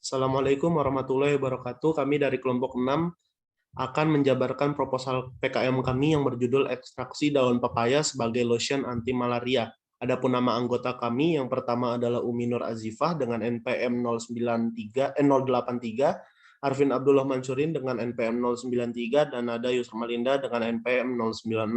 Assalamualaikum warahmatullahi wabarakatuh. Kami dari kelompok 6 akan menjabarkan proposal PKM kami yang berjudul ekstraksi daun pepaya sebagai lotion anti malaria. Adapun nama anggota kami yang pertama adalah Umi Nur Azifah dengan NPM 083, Arvin Abdullah Mansurin dengan NPM 093, dan Nada Yusmalinda dengan NPM 096.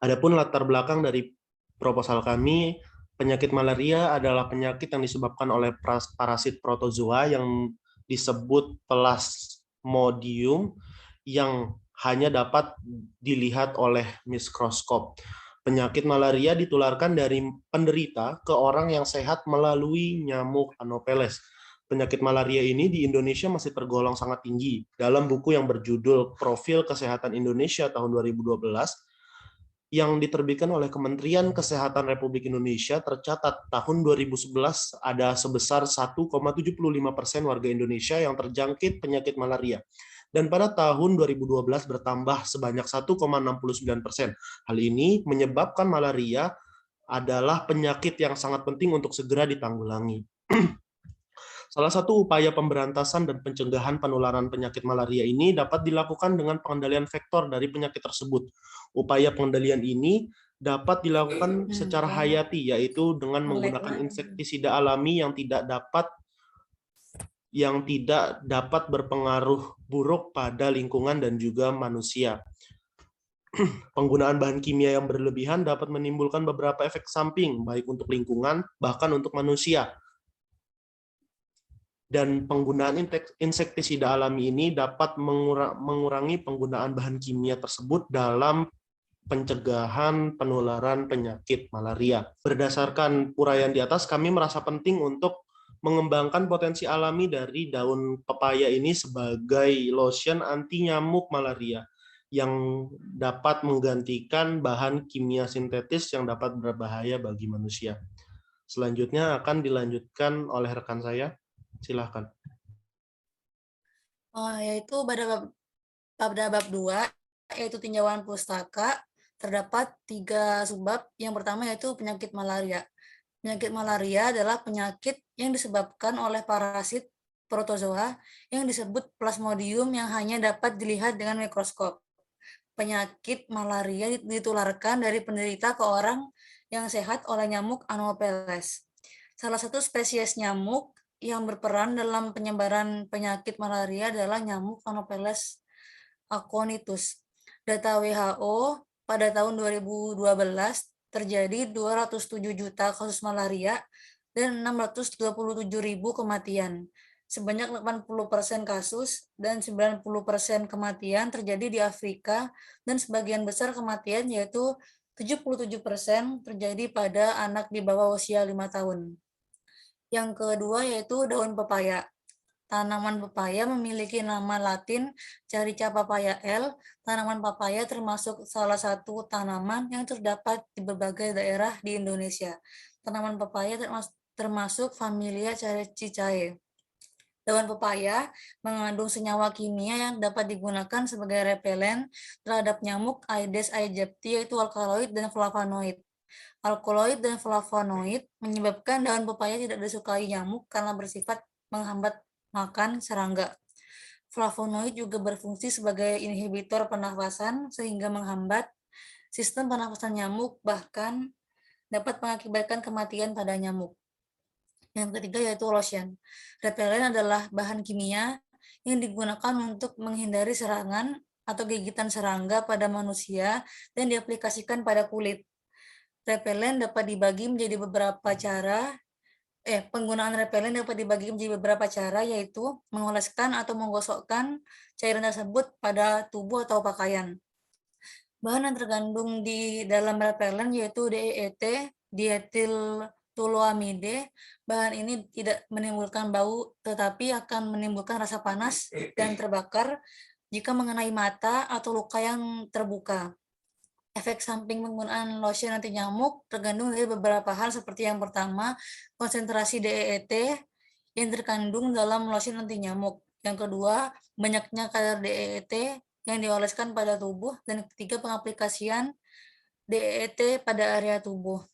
Adapun latar belakang dari proposal kami, penyakit malaria adalah penyakit yang disebabkan oleh parasit protozoa yang disebut Plasmodium yang hanya dapat dilihat oleh mikroskop. Penyakit malaria ditularkan dari penderita ke orang yang sehat melalui nyamuk Anopheles. Penyakit malaria ini di Indonesia masih tergolong sangat tinggi. Dalam buku yang berjudul Profil Kesehatan Indonesia tahun 2012, yang diterbitkan oleh Kementerian Kesehatan Republik Indonesia, tercatat tahun 2011 ada sebesar 1,75% warga Indonesia yang terjangkit penyakit malaria. Dan pada tahun 2012 bertambah sebanyak 1,69%. Hal ini menyebabkan malaria adalah penyakit yang sangat penting untuk segera ditanggulangi. Salah satu upaya pemberantasan dan pencegahan penularan penyakit malaria ini dapat dilakukan dengan pengendalian vektor dari penyakit tersebut. Upaya pengendalian ini dapat dilakukan secara hayati, yaitu dengan menggunakan insektisida alami yang tidak dapat berpengaruh buruk pada lingkungan dan juga manusia. Penggunaan bahan kimia yang berlebihan dapat menimbulkan beberapa efek samping, baik untuk lingkungan, bahkan untuk manusia. Dan penggunaan insektisida alami ini dapat mengurangi penggunaan bahan kimia tersebut dalam pencegahan penularan penyakit malaria. Berdasarkan uraian di atas, kami merasa penting untuk mengembangkan potensi alami dari daun pepaya ini sebagai lotion anti nyamuk malaria yang dapat menggantikan bahan kimia sintetis yang dapat berbahaya bagi manusia. Selanjutnya akan dilanjutkan oleh rekan saya. Silahkan. Yaitu pada bab 2, yaitu tinjauan pustaka, terdapat 3 subbab. Yang pertama yaitu penyakit malaria. Penyakit malaria adalah penyakit yang disebabkan oleh parasit protozoa yang disebut Plasmodium yang hanya dapat dilihat dengan mikroskop. Penyakit malaria ditularkan dari penderita ke orang yang sehat oleh nyamuk Anopheles. Salah satu spesies nyamuk yang berperan dalam penyebaran penyakit malaria adalah nyamuk Anopheles aconitus. Data WHO pada tahun 2012 terjadi 207 juta kasus malaria dan 627.000 kematian. Sebanyak 80% kasus dan 90% kematian terjadi di Afrika dan sebagian besar kematian yaitu 77% terjadi pada anak di bawah usia 5 tahun. Yang kedua yaitu daun pepaya. Tanaman pepaya memiliki nama Latin Carica papaya L. Tanaman pepaya termasuk salah satu tanaman yang terdapat di berbagai daerah di Indonesia. Tanaman pepaya termasuk familia Caricaceae. Daun pepaya mengandung senyawa kimia yang dapat digunakan sebagai repelen terhadap nyamuk Aedes aegypti, yaitu alkaloid dan flavonoid. Alkaloid dan flavonoid menyebabkan daun pepaya tidak disukai nyamuk karena bersifat menghambat makan serangga. Flavonoid juga berfungsi sebagai inhibitor pernafasan sehingga menghambat sistem pernafasan nyamuk, bahkan dapat mengakibatkan kematian pada nyamuk. Yang ketiga yaitu lotion. Repelen adalah bahan kimia yang digunakan untuk menghindari serangan atau gigitan serangga pada manusia dan diaplikasikan pada kulit. Repelen dapat dibagi menjadi beberapa cara. Penggunaan repelen dapat dibagi menjadi beberapa cara, yaitu mengoleskan atau menggosokkan cairan tersebut pada tubuh atau pakaian. Bahan yang terkandung di dalam repelen yaitu DEET, diethyltoluamide. Bahan ini tidak menimbulkan bau, tetapi akan menimbulkan rasa panas dan terbakar jika mengenai mata atau luka yang terbuka. Efek samping penggunaan lotion anti nyamuk tergantung dari beberapa hal, seperti yang pertama, konsentrasi DEET yang terkandung dalam lotion anti nyamuk. Yang kedua, banyaknya kadar DEET yang dioleskan pada tubuh. Dan ketiga, pengaplikasian DEET pada area tubuh.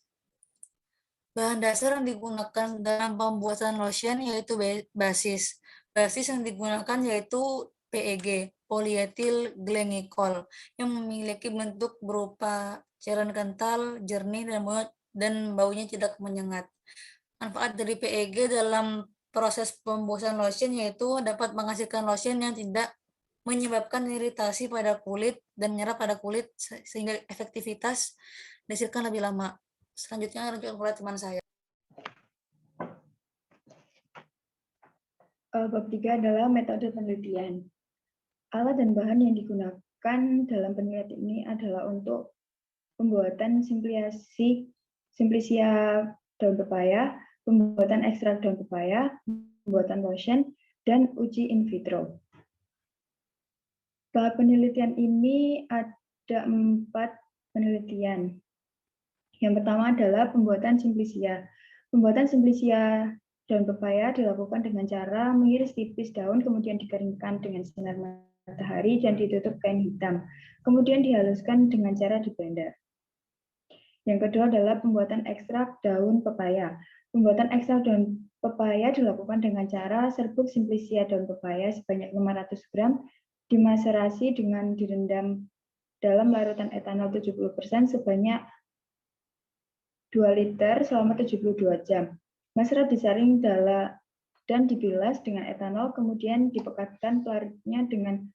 Bahan dasar yang digunakan dalam pembuatan lotion yaitu basis. Basis yang digunakan yaitu PEG, polyetil glycol, yang memiliki bentuk berupa cairan kental, jernih, dan baunya tidak menyengat. Manfaat dari PEG dalam proses pembuatan lotion yaitu dapat menghasilkan lotion yang tidak menyebabkan iritasi pada kulit dan menyerap pada kulit sehingga efektivitas dihasilkan lebih lama. Selanjutnya lanjutkan oleh teman saya. Bab 3 adalah metode penelitian. Alat dan bahan yang digunakan dalam penelitian ini adalah untuk pembuatan simplicia daun pepaya, pembuatan ekstrak daun pepaya, pembuatan lotion, dan uji in vitro. Tahap penelitian ini ada 4 penelitian. Yang pertama adalah pembuatan simplicia. Pembuatan simplicia daun pepaya dilakukan dengan cara mengiris tipis daun, kemudian dikeringkan dengan sinar matahari dan ditutup kain hitam. Kemudian dihaluskan dengan cara di blender. Yang kedua adalah pembuatan ekstrak daun pepaya. Pembuatan ekstrak daun pepaya dilakukan dengan cara serbuk simplicia daun pepaya sebanyak 500 gram, dimaserasi dengan direndam dalam larutan etanol 70% sebanyak 2 liter selama 72 jam. Maserat disaring dan dibilas dengan etanol, kemudian dipekatkan pelarutnya dengan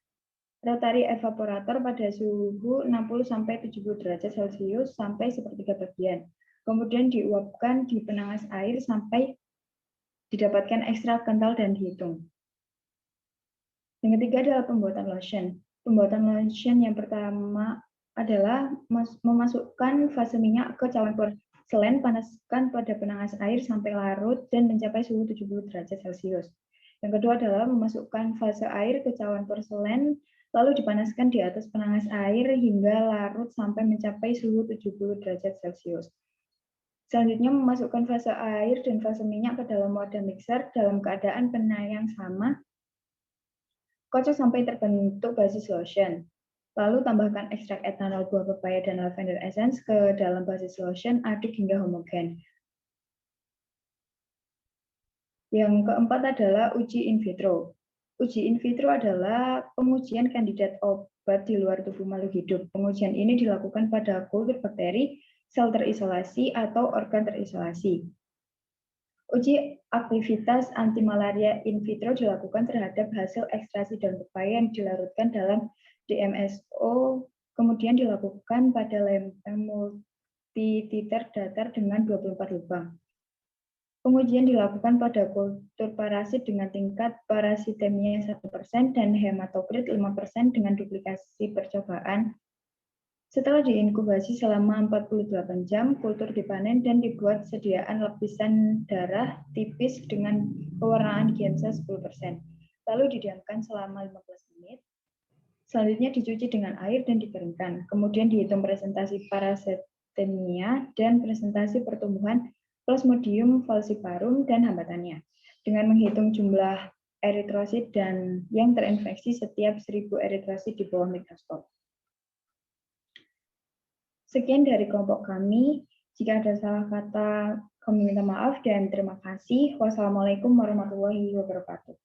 rotary evaporator pada suhu 60-70 derajat Celcius sampai sepertiga bagian. Kemudian diuapkan di penangas air sampai didapatkan ekstrak kental dan dihitung. Yang ketiga adalah pembuatan lotion. Pembuatan lotion yang pertama adalah memasukkan fase minyak ke cawan porselen, panaskan pada penangas air sampai larut dan mencapai suhu 70 derajat Celcius. Yang kedua adalah memasukkan fase air ke cawan porselen, lalu dipanaskan di atas penangas air hingga larut sampai mencapai suhu 70 derajat Celcius. Selanjutnya memasukkan fase air dan fase minyak ke dalam wadah mixer dalam keadaan penayang sama. Kocok sampai terbentuk basis lotion. Lalu tambahkan ekstrak etanol buah pepaya dan lavender essence ke dalam basis lotion, aduk hingga homogen. Yang keempat adalah uji in vitro. Uji in vitro adalah pengujian kandidat obat di luar tubuh makhluk hidup. Pengujian ini dilakukan pada kultur bakteri, sel terisolasi, atau organ terisolasi. Uji aktivitas antimalaria in vitro dilakukan terhadap hasil ekstraksi daun pepaya yang dilarutkan dalam DMSO, kemudian dilakukan pada lempeng multititer datar dengan 24 lubang. Pengujian dilakukan pada kultur parasit dengan tingkat parasitemia 1% dan hematokrit 5% dengan duplikasi percobaan. Setelah diinkubasi selama 48 jam, kultur dipanen dan dibuat sediaan lapisan darah tipis dengan pewarnaan Giemsa 10%. Lalu didiamkan selama 15 menit. Selanjutnya dicuci dengan air dan dikeringkan. Kemudian dihitung presentasi parasitemia dan presentasi pertumbuhan Plasmodium falciparum dan hambatannya. Dengan menghitung jumlah eritrosit dan yang terinfeksi setiap 1000 eritrosit di bawah mikroskop. Sekian dari kelompok kami. Jika ada salah kata, kami minta maaf dan terima kasih. Wassalamualaikum warahmatullahi wabarakatuh.